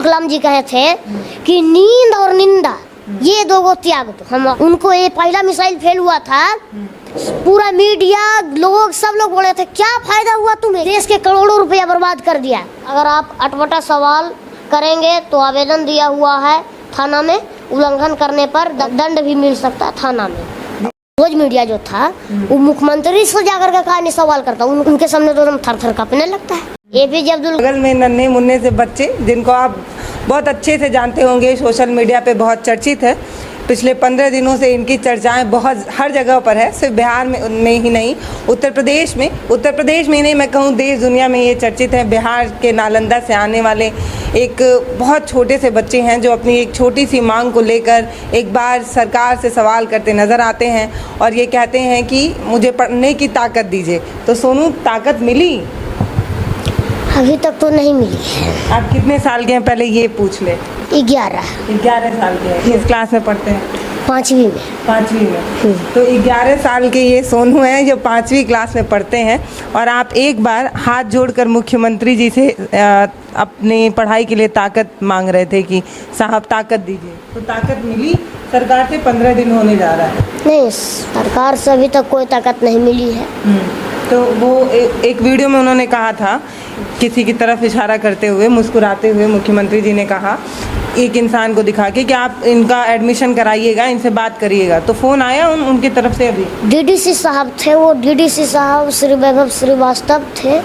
कलाम जी कहे थे कि नींद और निंदा ये दो को त्याग दो। हम उनको ये पहला मिसाइल फेल हुआ था, पूरा मीडिया लोग सब लोग बोले थे क्या फायदा हुआ तुम्हें, देश के करोड़ों रुपया बर्बाद कर दिया। अगर आप अटपटा सवाल करेंगे तो आवेदन दिया हुआ है थाना में, उल्लंघन करने पर दंड भी मिल सकता है थाना में। रोज मीडिया जो था वो मुख्यमंत्री से जाकर के कहा नहीं सवाल करता, उनके सामने तो थर थर कांपने लगता है। APJ अब्दुल बगल में नन्हे मुन्ने से बच्चे जिनको आप बहुत अच्छे से जानते होंगे, सोशल मीडिया पे बहुत चर्चित है। पिछले 15 दिनों से इनकी चर्चाएं बहुत हर जगह पर है, सिर्फ बिहार में ही नहीं, उत्तर प्रदेश में ही नहीं, मैं कहूँ देश दुनिया में ये चर्चित है। बिहार के नालंदा से आने वाले एक बहुत छोटे से बच्चे हैं जो अपनी एक छोटी सी मांग को लेकर एक बार सरकार से सवाल करते नज़र आते हैं और ये कहते हैं कि मुझे पढ़ने की ताकत दीजिए। तो सोनू, ताकत मिली? अभी तक तो नहीं मिली है। आप कितने साल के हैं पहले ये पूछ ले। 11 साल के हैं। किस क्लास में पढ़ते हैं? 5वीं में। 5वीं में। तो 11 साल के ये सोनू हैं जो 5वीं क्लास में पढ़ते हैं और आप एक बार हाथ जोड़कर मुख्यमंत्री जी से अपनी पढ़ाई के लिए ताकत मांग रहे थे कि साहब ताकत दीजिए। तो ताकत मिली सरकार से? 15 दिन होने जा रहा है। नहीं, सरकार से अभी तक कोई ताकत नहीं मिली है। तो वो एक वीडियो में उन्होंने कहा था, किसी की तरफ इशारा करते हुए, मुस्कुराते हुए मुख्यमंत्री जी ने कहा एक इंसान को दिखा के कि आप इनका एडमिशन कराइएगा, इनसे बात करिएगा। तो फ़ोन आया उनकी तरफ से? अभी DDC साहब थे, वो DDC साहब श्री वैभव श्रीवास्तव थे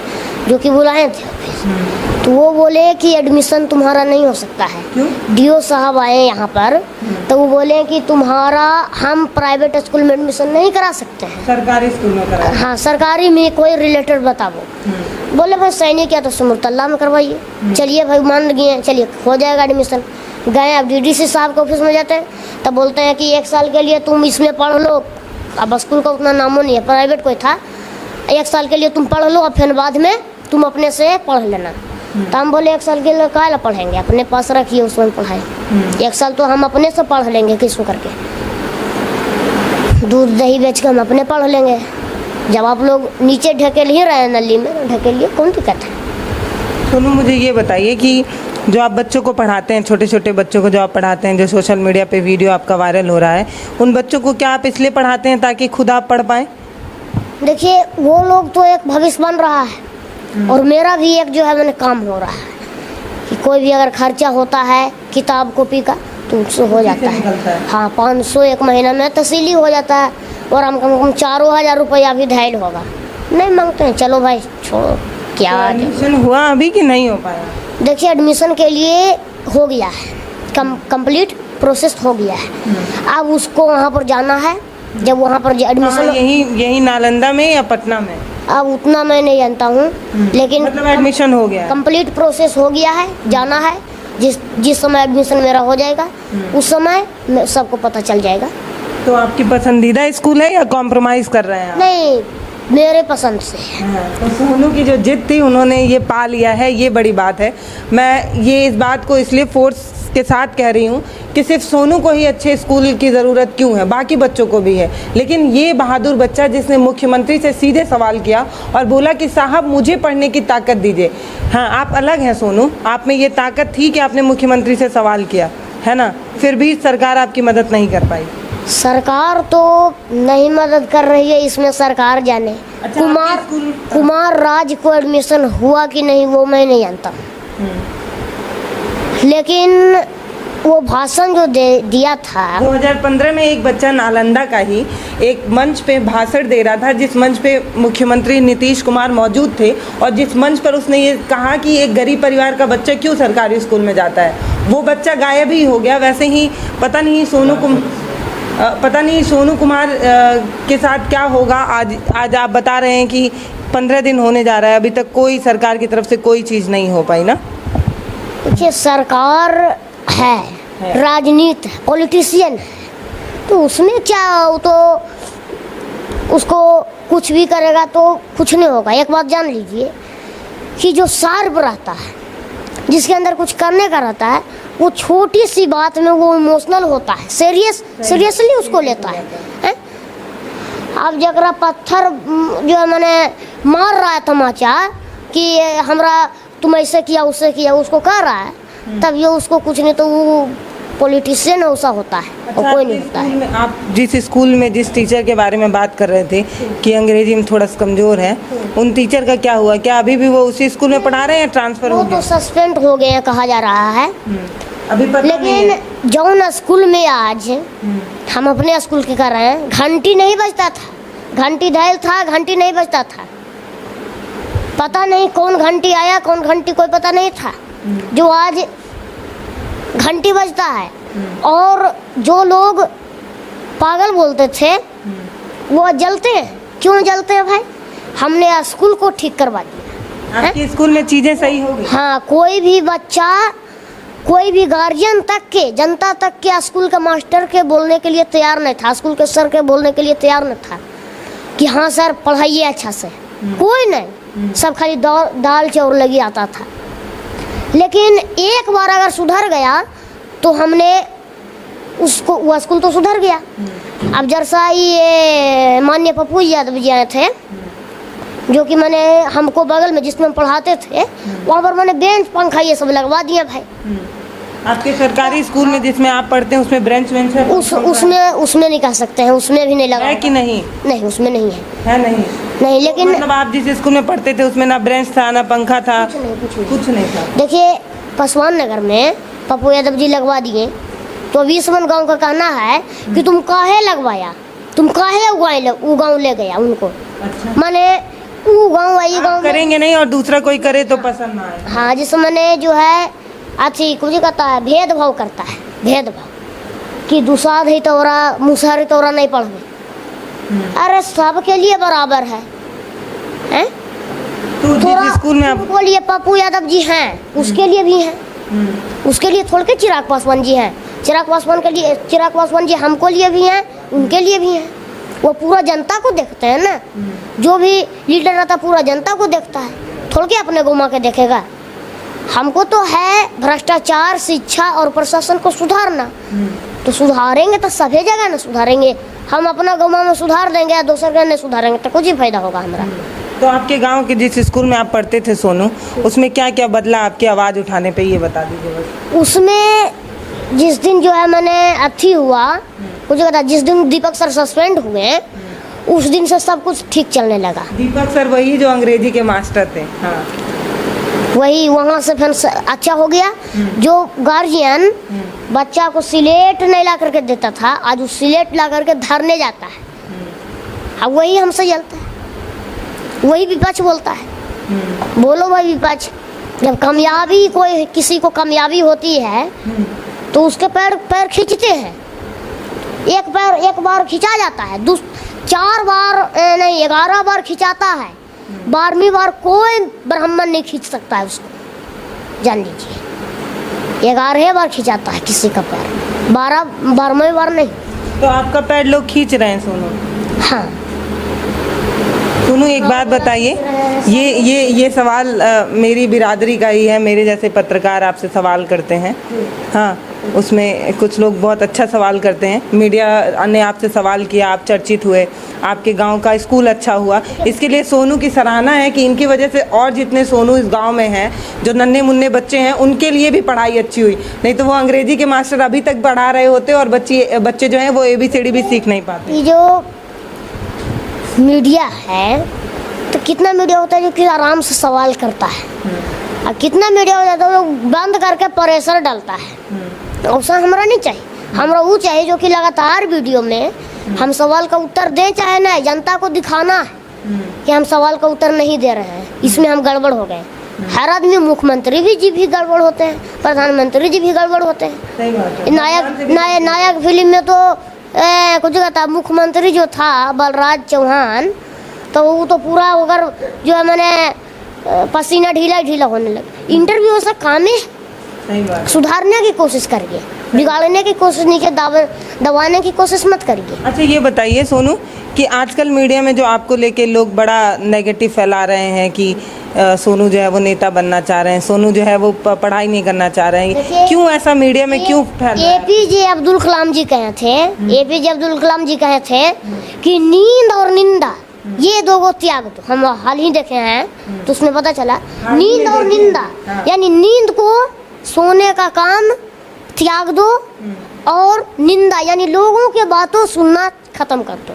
जो कि बुलाए थे ऑफिस। तो वो बोले कि एडमिशन तुम्हारा नहीं हो सकता है। क्यों? DO साहब आए यहाँ पर तो वो बोले कि तुम्हारा हम प्राइवेट स्कूल में एडमिशन नहीं करा सकते हैं, सरकारी स्कूल में करा। हाँ, सरकारी में कोई रिलेटेड बताओ। बोले भाई सैनिक या तो सुमुतल्ला में करवाइए। चलिए भाई, मान गए, चलिए हो जाएगा एडमिशन। गए, अब DDC साहब के ऑफिस में जाते हैं तब बोलते हैं कि 1 साल के लिए तुम इसमें पढ़ लो। अब स्कूल का उतना नामो नहीं है, प्राइवेट कोई था, 1 साल के लिए तुम पढ़ लो और फिर बाद में तुम अपने से पढ़ लेना। तो हम बोले 1 साल के लिए काहे ला पढ़ेंगे, अपने पास रखिए, उसमें पढ़ाए। 1 साल तो हम अपने से पढ़ लेंगे, किसको करके दूध दही बेच के हम अपने पढ़ लेंगे। जब आप लोग नीचे ढकेल ही रहे हैं नली में, ढकेलिए, कौन दिक्कत है। सोनू, मुझे ये बताइए कि जो आप बच्चों को पढ़ाते हैं, छोटे छोटे बच्चों को जो आप पढ़ाते हैं, जो सोशल मीडिया पे वीडियो आपका वायरल हो रहा है, उन बच्चों को क्या आप इसलिए पढ़ाते हैं ताकि खुद आप पढ़ पाएँ? देखिए, वो लोग तो एक भविष्य बन रहा है और मेरा भी एक जो है मैंने काम हो रहा है कि कोई भी अगर खर्चा होता है किताब कॉपी का तो उससे हो जाता है। हाँ, 500 एक महीना में तहसीली हो जाता है और हम कम से कम 4000 रुपया भी धायल होगा। नहीं मांगते हैं, चलो भाई छोड़ो, क्या एडमिशन हुआ अभी कि नहीं हो पाया? देखिए, एडमिशन के लिए हो गया है, कंप्लीट प्रोसेस हो गया है। अब उसको वहाँ पर जाना है, जब वहाँ पर एडमिशन यही नालंदा में या पटना में? अब उतना मैं नहीं जानता हूँ, लेकिन मतलब एडमिशन हो गया, कंप्लीट प्रोसेस हो गया है, जाना है। जिस समय एडमिशन मेरा हो जाएगा उस समय सबको पता चल जाएगा। तो आपकी पसंदीदा स्कूल है या कॉम्प्रोमाइज़ कर रहे हैं आप? नहीं, मेरे पसंद से। तो सोनू की जो जिद थी उन्होंने ये पा लिया है, ये बड़ी बात है। मैं ये इस बात को इसलिए फोर्स के साथ कह रही हूँ कि सिर्फ सोनू को ही अच्छे स्कूल की ज़रूरत क्यों है, बाकी बच्चों को भी है। लेकिन ये बहादुर बच्चा जिसने मुख्यमंत्री से सीधे सवाल किया और बोला कि साहब मुझे पढ़ने की ताकत दीजिए। हाँ, आप अलग हैं सोनू, आप में ये ताकत थी कि आपने मुख्यमंत्री से सवाल किया, है ना? फिर भी सरकार आपकी मदद नहीं कर पाई। सरकार तो नहीं मदद कर रही है, इसमें सरकार जाने। अच्छा, कुमार राज को एडमिशन हुआ कि नहीं वो मैं नहीं जानता, लेकिन वो भाषण जो दिया था 2015 में एक बच्चा नालंदा का ही एक मंच पे भाषण दे रहा था, जिस मंच पे मुख्यमंत्री नीतीश कुमार मौजूद थे और जिस मंच पर उसने ये कहा कि एक गरीब परिवार का बच्चा क्यों सरकारी स्कूल में जाता है, वो बच्चा गायब ही हो गया। वैसे ही पता नहीं सोनू कुमार के साथ क्या होगा। आज आप बता रहे हैं कि 15 दिन होने जा रहा है, अभी तक कोई सरकार की तरफ से कोई चीज़ नहीं हो पाई ना? देखिए, सरकार है, राजनीति है, पॉलिटिशियन है, तो उसमें क्या, वो तो उसको कुछ भी करेगा तो कुछ नहीं होगा। एक बात जान लीजिए कि जो शार्प रहता है, जिसके अंदर कुछ करने का रहता है, वो छोटी सी बात में वो इमोशनल होता है, सीरियसली उसको लेता है। अब जरा पत्थर जो है मैंने मार रहा है तमाचा कि हमरा तुम ऐसे किया उससे किया, उसको कह रहा है तब ये उसको कुछ नहीं तो वो पॉलिटिशियन ऐसा होता है और कोई नहीं होता है। आप जिस स्कूल में जिस टीचर के बारे में बात कर रहे थे कि अंग्रेजी में थोड़ा सा कमजोर है, उन टीचर का क्या हुआ? क्या अभी भी वो उसी स्कूल में पढ़ा रहे हैं या ट्रांसफर वो हो तो गया? सस्पेंड हो गए हैं कहा जा रहा है। अभी पता नहीं है। लेकिन जौन स्कूल में आज हम अपने स्कूल के कर रहे हैं, घंटी नहीं बजता था, घंटी धैल था, घंटी नहीं बजता था। पता नहीं कौन घंटी आया कौन घंटी कोई पता नहीं था, जो आज घंटी बजता है। और जो लोग पागल बोलते थे वो जलते हैं। क्यों जलते हैं भाई? हमने स्कूल को ठीक करवा दिया। आपके स्कूल में चीजें सही हो गई? हाँ, कोई भी बच्चा, कोई भी गार्जियन तक के, जनता तक के स्कूल के मास्टर के बोलने के लिए तैयार नहीं था, स्कूल के सर के बोलने के लिए तैयार नहीं था कि हाँ सर पढ़ाइए अच्छा से। कोई नहीं, सब खाली दाल चावल लगी आता था। लेकिन एक बार अगर सुधर गया तो हमने उसको, वो स्कूल तो सुधर गया। अब जरसा ये माननीय पप्पू यादव जी आए थे, जो कि मैंने हमको बगल में जिसमें हम पढ़ाते थे वहाँ पर मैंने बेंच पंखा ये सब लगवा दिया भाई। आपके सरकारी स्कूल में जिसमें आप पढ़ते हैं उसमें ब्रेंच वेंच है? उसमें नहीं कह सकते हैं, उसमें भी नहीं लगा है कि नहीं? नहीं, उसमें नहीं है नहीं। नहीं, लेकिन मतलब आप जिस स्कूल में पढ़ते थे उसमें ना ब्रेंच था ना पंखा था? कुछ नहीं था। देखिए पासवान नगर में पप्पू यादव जी लगवा दिए, तो 20 गांव का कहना है कि तुम काहे लगवाया, तुम काहे वो गाँव ले गया उनको। अच्छा। माने वो गाँव आई गाँव करेंगे नहीं और दूसरा कोई करे तो पसंद ना आए। हाँ, जिस मैंने जो है अच्छी कुछ कहता है भेदभाव करता है, भेदभाव कि दूसरा ही तोरा मुसहरी तोरा नहीं पढ़वे। अरे सबके लिए बराबर है, हैं? तो जिस स्कूल में आप बोलिए पप्पू यादव जी हैं, उसके लिए भी हैं, उसके लिए थोड़ के चिराग पासवान जी हैं। चिराग पासवान जी हमको लिए भी हैं, उनके लिए भी हैं। वो पूरा जनता को देखते हैं ना, जो भी लीडर रहता पूरा जनता को देखता है, थोड़ के अपने घुमा के देखेगा। हमको तो है भ्रष्टाचार, शिक्षा और प्रशासन को सुधारना। तो सुधारेंगे तो सभी जगह ना सुधारेंगे। हम अपना गाँव में सुधार देंगे या दूसरे जगह नहीं सुधारेंगे तो कुछ ही फायदा होगा हमारा। तो आपके गांव के जिस स्कूल में आप पढ़ते थे सोनू, उसमें क्या क्या बदला आपकी आवाज़ उठाने पे, ये बता दीजिए बस। उसमें जिस दिन जो है मैंने अच्छी हुआ, कुछ कहता जिस दिन दीपक सर सस्पेंड हुए उस दिन से सब कुछ ठीक चलने लगा। दीपक सर वही जो अंग्रेजी के मास्टर थे? हाँ। वही वहाँ से फिर अच्छा हो गया। जो गार्जियन बच्चा को सिलेट नहीं ला करके देता था, आज वो सिलेट ला करके धरने जाता है। अब वही हमसे जलता है, वही विपक्ष बोलता है। बोलो भाई विपक्ष, जब कामयाबी कोई किसी को कामयाबी होती है तो उसके पैर खींचते हैं। एक बार खिंचा जाता है, 4 बार नहीं 11 बार खिंचाता है, 12वीं बार कोई ब्राह्मण नहीं खींच सकता है उसको, जान लीजिए। 11 बार खिंचाता है किसी का पैर, 12वीं बार नहीं। तो आपका पैर लोग खींच रहे हैं सोनू? हाँ। सोनू एक बात बताइए, ये सवाल मेरी बिरादरी का ही है, मेरे जैसे पत्रकार आपसे सवाल करते हैं। हाँ, उसमें कुछ लोग बहुत अच्छा सवाल करते हैं। मीडिया ने आपसे सवाल किया, आप चर्चित हुए, आपके गांव का स्कूल अच्छा हुआ, इसके लिए सोनू की सराहना है कि इनकी वजह से और जितने सोनू इस गांव में हैं, जो नन्हे मुन्ने बच्चे हैं, उनके लिए भी पढ़ाई अच्छी हुई। नहीं तो वो अंग्रेजी के मास्टर अभी तक पढ़ा रहे होते और बच्चे जो हैं वो ABCD भी सीख नहीं पाते। जो मीडिया है तो कितना मीडिया होता है जो कि आराम से सवाल करता है, और कितना मीडिया होता है तो लोग बंद करके प्रेशर डालता है। ऐसा हमारा नहीं चाहिए। हमारा वो चाहिए जो कि लगातार वीडियो में हम सवाल का उत्तर दें, चाहे ना जनता को दिखाना है कि हम सवाल का उत्तर नहीं दे रहे हैं, इसमें हम गड़बड़ हो गए। हर आदमी, मुख्यमंत्री जी भी गड़बड़ होते हैं, प्रधानमंत्री जी भी गड़बड़ होते हैं। सही बात है। नायक फिल्म में तो कुछ कहता मुख्यमंत्री जो था बलराज चौहान, तो वो तो पूरा अगर जो है मैंने पसीना ढीला होने लगा। इंटरव्यू ऐसा काम है, सुधारने की कोशिश करिए, बिगाड़ने की कोशिश नहीं, दबाने की कोशिश मत करिए। अच्छा ये बताइए सोनू कि आजकल मीडिया में जो आपको लेके लोग बड़ा नेगेटिव फैला रहे हैं कि सोनू जो है वो नेता बनना चाह रहे हैं, सोनू जो है वो पढ़ाई नहीं करना चाह रहे हैं, क्यों ऐसा मीडिया में क्यों फैल रहा है? APJ अब्दुल कलाम जी कहे थे, APJ अब्दुल कलाम जी कहे थे कि नींद और निंदा ये दो को त्याग दो। हम हाल ही देखे हैं तो उसमें पता चला नींद और निंदा, यानी नींद को सोने का काम त्याग दो और निंदा यानी लोगों के बातों सुनना खत्म कर दो,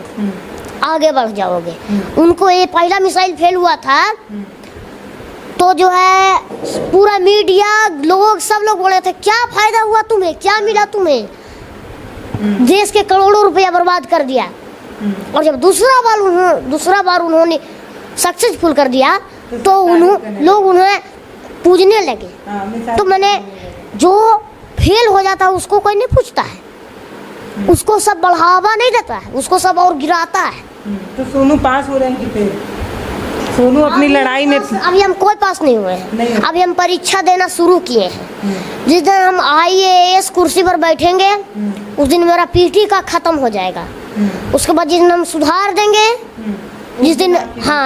आगे बढ़ जाओगे। उनको ये पहला मिसाइल फेल हुआ था तो जो है पूरा मीडिया लोग सब लोग बोले थे क्या फायदा हुआ तुम्हें, क्या मिला तुम्हें, देश के करोड़ों रुपया बर्बाद कर दिया। और जब दूसरा बार उन्होंने सक्सेसफुल कर दिया तो लोग उन्हें पूजने लगे। तो मैंने जो फेल हो जाता है उसको कोई नहीं पूछता है, उसको सब बढ़ावा नहीं देता है, उसको सब और गिराता है। तो सोनू पास हो रहे हैं कि फेल? सोनू अपनी लड़ाई में अभी हम कोई पास नहीं हुए हैं, अभी हम परीक्षा देना शुरू किए हैं। जिस दिन हम IAS कुर्सी पर बैठेंगे उस दिन मेरा PT का खत्म हो जाएगा। उसके बाद जिस दिन हम सुधार देंगे,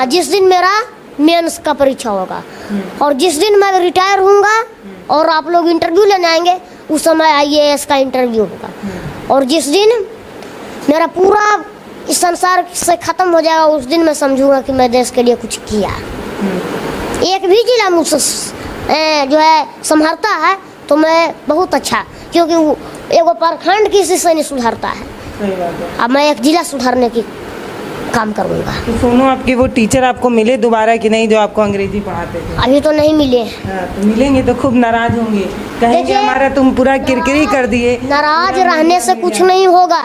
जिस दिन मेरा मेंस का परीक्षा होगा और जिस दिन मैं रिटायर होऊंगा और आप लोग इंटरव्यू लेने आएंगे उस समय IAS का इंटरव्यू होगा। और जिस दिन मेरा पूरा इस संसार से खत्म हो जाएगा उस दिन मैं समझूंगा कि मैं देश के लिए कुछ किया। एक भी जिला मुझसे जो है संभालता है तो मैं बहुत अच्छा, क्योंकि वो एगो प्रखंड किसी से नहीं सुधारता है। अब मैं एक जिला सुधारने की काम करूँगा। तो सोनू आपके वो टीचर आपको मिले दोबारा कि नहीं जो आपको अंग्रेजी पढ़ाते थे? अभी तो नहीं मिले। तो मिलेंगे तो खूब नाराज होंगे, कहेंगे हमारा तुम पूरा किरकिरी कर दिए। नाराज रहने से कुछ नहीं होगा।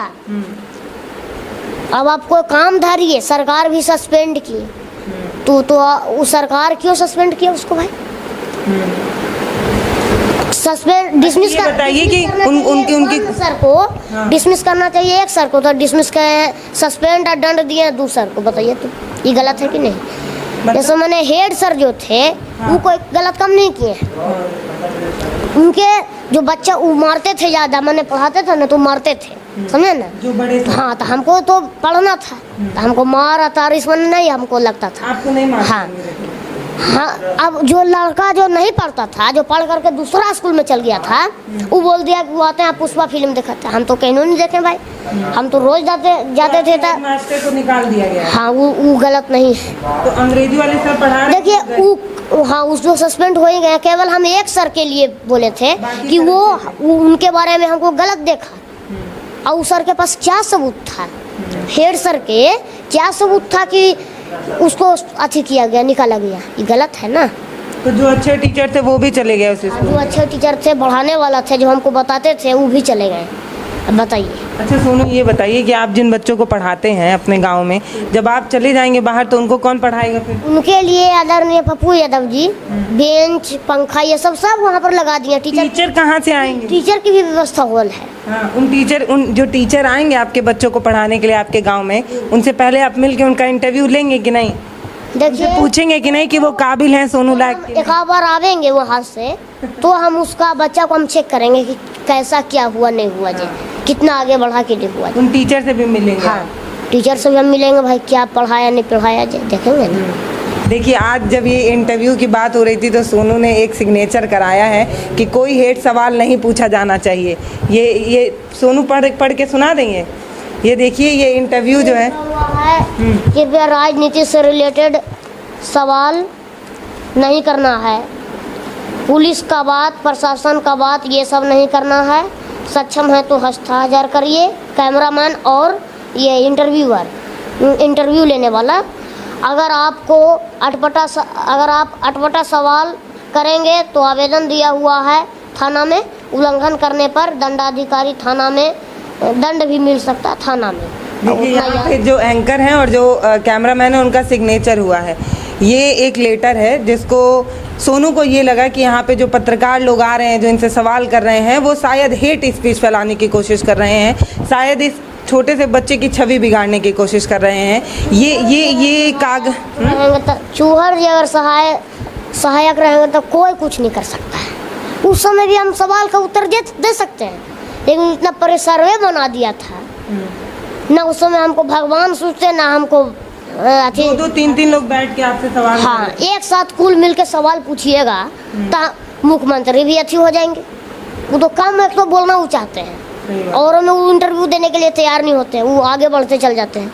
अब आपको काम धारिए, सरकार भी सस्पेंड की तो वो सरकार क्यों सस्पेंड किया उसको भाई? सस्पेंड डिसमिस कर बताइए कि उनकी सर को डिसमिस करना चाहिए, एक सर को तो डिसमिस कर सस्पेंड और दंड दिए दूसर को। बताइए तो ये गलत है कि नहीं? जैसे मैंने हेड सर जो थे वो कोई गलत काम नहीं किए। उनके जो बच्चा वो मारते थे ज़्यादा, मैंने पढ़ाते थे ना तो मारते थे, समझे ना? जो बड़े हाँ, तो हमको तो पढ़ना था तो हमको मारा था इसमें नहीं हमको लगता था। आपको नहीं मारा? हाँ, अब जो लड़का जो नहीं पढ़ता था, जो पढ़ करके दूसरा स्कूल में चल गया था, वो बोल दिया कि वो आते हैं पुष्पा फिल्म दिखाते हैं। हम तो कहीं नहीं देखे भाई, हम तो रोज जाते थे। मास्टर को निकाल दिया गया। हाँ, वो गलत नहीं है। तो अंग्रेजी वाले सर पढ़ा रहे? देखिए हाँ, उस जो सस्पेंड हो ही गए, केवल हम एक सर के लिए बोले थे कि वो उनके बारे में हमको गलत देखा। और उस सर के पास क्या सबूत था, हेड सर के क्या सबूत था कि उसको अच्छी किया गया, निकाला गया? ये गलत है ना। तो जो अच्छे टीचर थे वो भी चले गए उस स्कूल? जो अच्छे टीचर थे, पढ़ाने वाला थे, जो हमको बताते थे वो भी चले गए। अब बताइए। अच्छा सोनू, ये बताइए कि आप जिन बच्चों को पढ़ाते हैं अपने गांव में, जब आप चले जाएंगे बाहर तो उनको कौन पढ़ाएगा फिर? उनके लिए आदरणीय पप्पू यादव जी बेंच पंखा ये सब वहाँ पर लगा दिए। टीचर कहाँ से आएंगे? टीचर की भी व्यवस्था होल है। हाँ, उन जो टीचर आएंगे आपके बच्चों को पढ़ाने के लिए आपके गांव में, उनसे पहले आप मिल के उनका इंटरव्यू लेंगे कि नहीं? देखिए, पूछेंगे कि नहीं कि वो काबिल हैं सोनू लायक? एक बार आवेंगे वहाँ से तो हम उसका बच्चा को हम चेक करेंगे कि कैसा क्या हुआ नहीं हुआ जी, कितना आगे बढ़ा के नहीं हुआ। उन टीचर से भी मिलेंगे? हाँ, टीचर से भी हम मिलेंगे भाई, क्या पढ़ाया नहीं पढ़ाया जी, देखेंगे ना। देखिए, आज जब ये इंटरव्यू की बात हो रही थी तो सोनू ने एक सिग्नेचर कराया है कि कोई हेड सवाल नहीं पूछा जाना चाहिए। ये सोनू पढ़ के सुना देंगे। ये देखिए, ये इंटरव्यू जो है कृपया राजनीति से रिलेटेड सवाल नहीं करना है, पुलिस का बात, प्रशासन का बात ये सब नहीं करना है। सक्षम है तो हस्ताक्षर करिए। कैमरामैन और ये इंटरव्यू लेने वाला, अगर आप अटपटा सवाल करेंगे तो आवेदन दिया हुआ है थाना में। उल्लंघन करने पर दंडाधिकारी थाना में दंड भी मिल सकता है थाना में। देखिए, यहाँ पे जो एंकर हैं और जो कैमरामैन है उनका सिग्नेचर हुआ है। ये एक लेटर है जिसको सोनू को ये लगा कि यहाँ पे जो पत्रकार लोग आ रहे हैं जो इनसे सवाल कर रहे हैं वो शायद हेट स्पीच फैलाने की कोशिश कर रहे हैं, शायद इस छोटे से बच्चे की छवि बिगाड़ने की कोशिश कर रहे हैं। ये कागज चूहर जी अगर सहायक रहेंगे तो कोई कुछ नहीं कर सकता है। उस समय भी हम सवाल का उत्तर दे सकते हैं, लेकिन इतना परे सर्वे बना दिया था ना, उस समय हमको भगवान सोचते ना हमको दो तीन लोग बैठ के आपसे सवाल। हाँ, एक साथ कुल मिलके सवाल पूछिएगा तो मुख्यमंत्री भी अच्छी हो जाएंगे। वो तो कम एक तो बोलना वो चाहते हैं और हमें वो इंटरव्यू देने के लिए तैयार नहीं होते हैं, वो आगे बढ़ते चल जाते हैं।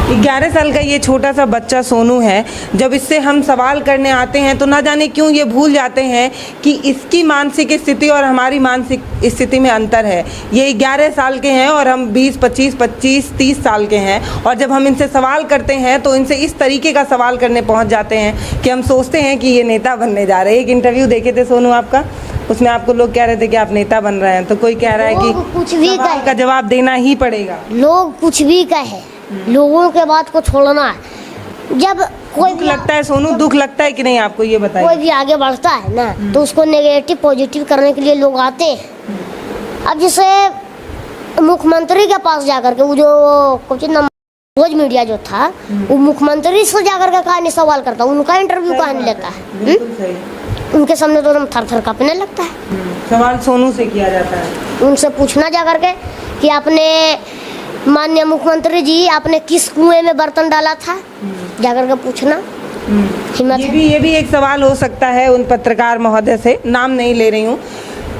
11 साल का ये छोटा सा बच्चा सोनू है, जब इससे हम सवाल करने आते हैं तो ना जाने क्यों ये भूल जाते हैं कि इसकी मानसिक स्थिति और हमारी मानसिक स्थिति में अंतर है। ये 11 साल के हैं और हम 20, 25, 30 साल के हैं, और जब हम इनसे सवाल करते हैं तो इनसे इस तरीके का सवाल करने पहुंच जाते हैं कि हम सोचते हैं कि ये नेता बनने जा रहे हैं। एक इंटरव्यू देखे थे सोनू आपका, उसमें आपको लोग कह रहे थे कि आप नेता बन रहे हैं, तो कोई कह रहा है कि कुछ भी सवाल का जवाब देना ही पड़ेगा। लोग कुछ भी कहे, लोगों के बात को छोड़ना है। जब कोई दुख लगता है सोनू, दुख लगता है कि नहीं आपको, ये बताइए। कोई भी आगे बढ़ता है ना तो उसको नेगेटिव पॉजिटिव करने के लिए लोग आते हैं। अब जैसे मुख्यमंत्री के पास जाकर के वो जो कुछ रोज मीडिया जो था वो मुख्यमंत्री से जाकर के कहा नहीं सवाल करता, उनका इंटरव्यू कहा नहीं लेता है। उनके सामने तो एकदम थर थर कांपने लगता है। सवाल सोनू से किया जाता है, उनसे पूछना जाकर के कि आपने माननीय मुख्यमंत्री जी आपने किस कुएं में बर्तन डाला था, जाकर के पूछना हिम्मत है। ये भी एक सवाल हो सकता है उन पत्रकार महोदय से, नाम नहीं ले रही हूँ।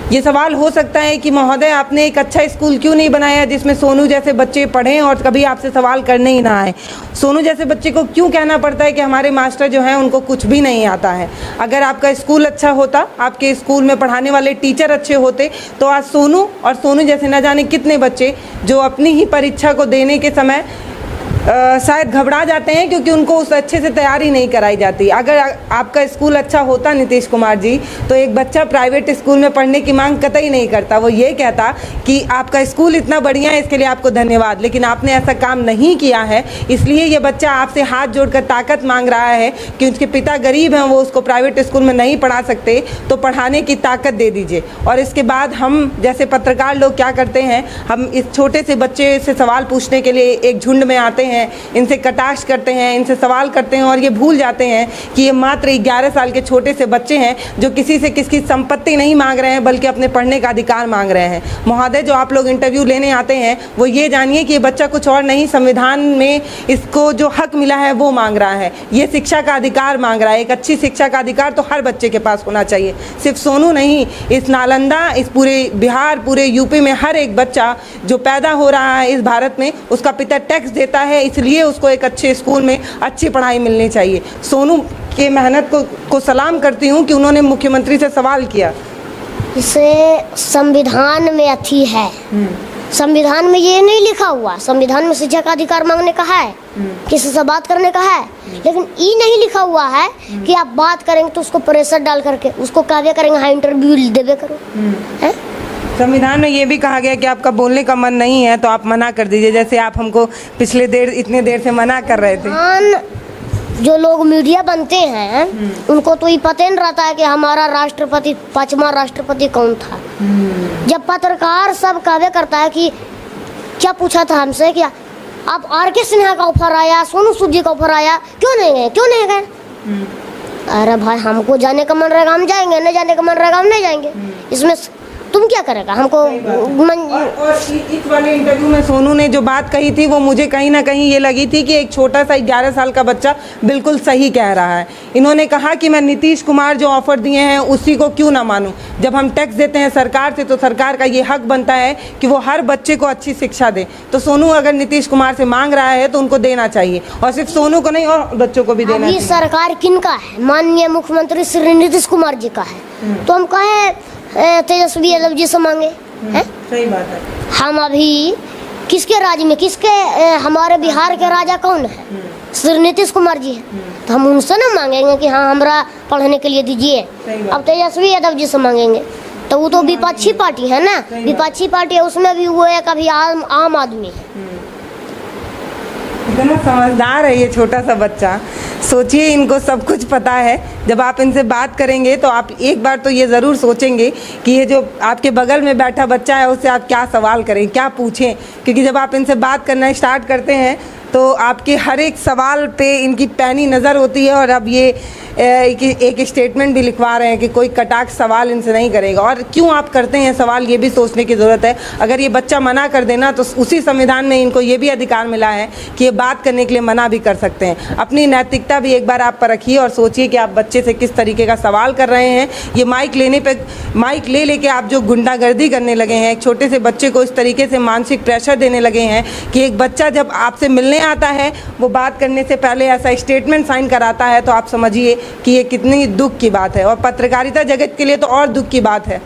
ये सवाल हो सकता है कि महोदय आपने एक अच्छा स्कूल क्यों नहीं बनाया जिसमें सोनू जैसे बच्चे पढ़ें और कभी आपसे सवाल करने ही ना आए। सोनू जैसे बच्चे को क्यों कहना पड़ता है कि हमारे मास्टर जो हैं उनको कुछ भी नहीं आता है। अगर आपका स्कूल अच्छा होता, आपके स्कूल में पढ़ाने वाले टीचर अच्छे होते, तो आज सोनू और सोनू जैसे न जाने कितने बच्चे जो अपनी ही परीक्षा को देने के समय शायद घबरा जाते हैं क्योंकि उनको उस अच्छे से तैयारी नहीं कराई जाती। अगर आपका स्कूल अच्छा होता नीतीश कुमार जी, तो एक बच्चा प्राइवेट स्कूल में पढ़ने की मांग कतई नहीं करता। वो ये कहता कि आपका स्कूल इतना बढ़िया है, इसके लिए आपको धन्यवाद, लेकिन आपने ऐसा काम नहीं किया है, इसलिए ये बच्चा आपसे हाथ जोड़कर ताकत मांग रहा है कि उसके पिता गरीब हैं, वो उसको प्राइवेट स्कूल में नहीं पढ़ा सकते, तो पढ़ाने की ताकत दे दीजिए। और इसके बाद हम जैसे पत्रकार लोग क्या करते हैं, हम इस छोटे से बच्चे से सवाल पूछने के लिए एक झुंड में आते हैं, इनसे कटाक्ष करते हैं, इनसे सवाल करते हैं और ये भूल जाते हैं कि ये मात्र 11 साल के छोटे से बच्चे हैं जो किसी से किसकी संपत्ति नहीं मांग रहे हैं बल्कि अपने पढ़ने का अधिकार मांग रहे हैं। महोदय, जो आप लोग इंटरव्यू लेने आते हैं वो ये जानिए कि ये बच्चा कुछ और नहीं, संविधान में इसको जो हक मिला है वो मांग रहा है। ये शिक्षा का अधिकार मांग रहा है। एक अच्छी शिक्षा का अधिकार तो हर बच्चे के पास होना चाहिए, सिर्फ सोनू नहीं। इस नालंदा, इस पूरे बिहार, पूरे यूपी में हर एक बच्चा जो पैदा हो रहा है इस भारत में, उसका पिता टैक्स देता है, इसलिए उसको एक अच्छे स्कूल में अच्छी पढ़ाई मिलनी चाहिए। सोनू के मेहनत को सलाम करती हूँ कि उन्होंने मुख्यमंत्री से सवाल किया। इसे संविधान में अथी है, संविधान में ये नहीं लिखा हुआ, संविधान में शिक्षा का अधिकार मांगने का है, किसी से बात करने का है, लेकिन ये नहीं लिखा हुआ है कि आप बात करेंगे तो उसको प्रेशर डाल करके उसको कार्य करेंगे, हाँ इंटरव्यू देवे करो। है संविधान में ये भी कहा गया कि आपका बोलने का मन नहीं है तो आप मना कर दीजिए, जैसे आप हमको पिछले इतने देर से मना कर रहे थे। जो लोग मीडिया बनते हैं उनको तो ये पता नहीं रहता है कि हमारा राष्ट्रपति 5वां राष्ट्रपति कौन था। जब पत्रकार सब कहवे करता है कि क्या पूछा था हमसे, क्या आप आर.के. सिन्हा का ऑफर आया, सोनू सूद जी का ऑफर आया, क्यों नहीं गए, क्यों नहीं गए? अरे भाई, हमको जाने का मन रहेगा हम जाएंगे, नहीं जाने का मन रहेगा हम नहीं जाएंगे, इसमें तुम क्या करेगा हमको। और इस वाले इंटरव्यू में सोनू ने जो बात कही थी वो मुझे कहीं ना कहीं ये लगी थी कि एक छोटा सा 11 साल का बच्चा बिल्कुल सही कह रहा है। इन्होंने कहा कि मैं नीतीश कुमार जो ऑफर दिए हैं उसी को क्यों ना मानूं। जब हम टैक्स देते हैं सरकार से तो सरकार का ये हक बनता है कि वो हर बच्चे को अच्छी शिक्षा दे। तो सोनू अगर नीतीश कुमार से मांग रहा है तो उनको देना चाहिए, और सिर्फ सोनू को नहीं और बच्चों को भी देना चाहिए। सरकार किनका है? माननीय मुख्यमंत्री श्री नीतीश कुमार जी का है, तो हम कहे तेजस्वी यादव जी से मांगे हैं। सही बात है। हम अभी किसके राज्य में, किसके हमारे बिहार के राजा कौन है? श्री नीतीश कुमार जी है, तो हम उनसे ना मांगेंगे कि हाँ हमरा पढ़ने के लिए दीजिए। अब तेजस्वी यादव जी से मांगेंगे तो वो तो विपक्षी पार्टी है ना, विपक्षी पार्टी है, उसमें भी वो एक अभी आम आदमी है। इतना समझदार है ये छोटा सा बच्चा, सोचिए इनको सब कुछ पता है। जब आप इनसे बात करेंगे तो आप एक बार तो ये ज़रूर सोचेंगे कि ये जो आपके बगल में बैठा बच्चा है उससे आप क्या सवाल करें, क्या पूछें, क्योंकि जब आप इनसे बात करना स्टार्ट करते हैं तो आपके हर एक सवाल पे इनकी पैनी नज़र होती है। और अब ये एक स्टेटमेंट भी लिखवा रहे हैं कि कोई कटाक्ष सवाल इनसे नहीं करेगा। और क्यों आप करते हैं सवाल, ये भी सोचने की ज़रूरत है। अगर ये बच्चा मना कर देना तो उसी संविधान में इनको ये भी अधिकार मिला है कि ये बात करने के लिए मना भी कर सकते हैं। अपनी नैतिकता भी एक बार आप पर रखिए और सोचिए कि आप बच्चे से किस तरीके का सवाल कर रहे हैं। ये माइक ले लेके आप जो गुंडागर्दी करने लगे हैं, एक छोटे से बच्चे को इस तरीके से मानसिक प्रेशर देने लगे हैं कि एक बच्चा जब आपसे मिलने आता है वो बात करने से पहले ऐसा स्टेटमेंट साइन कराता है, तो आप समझिए कि ये कितनी दुख की बात है। और पत्रकारिता जगत के लिए तो और दुख की बात है।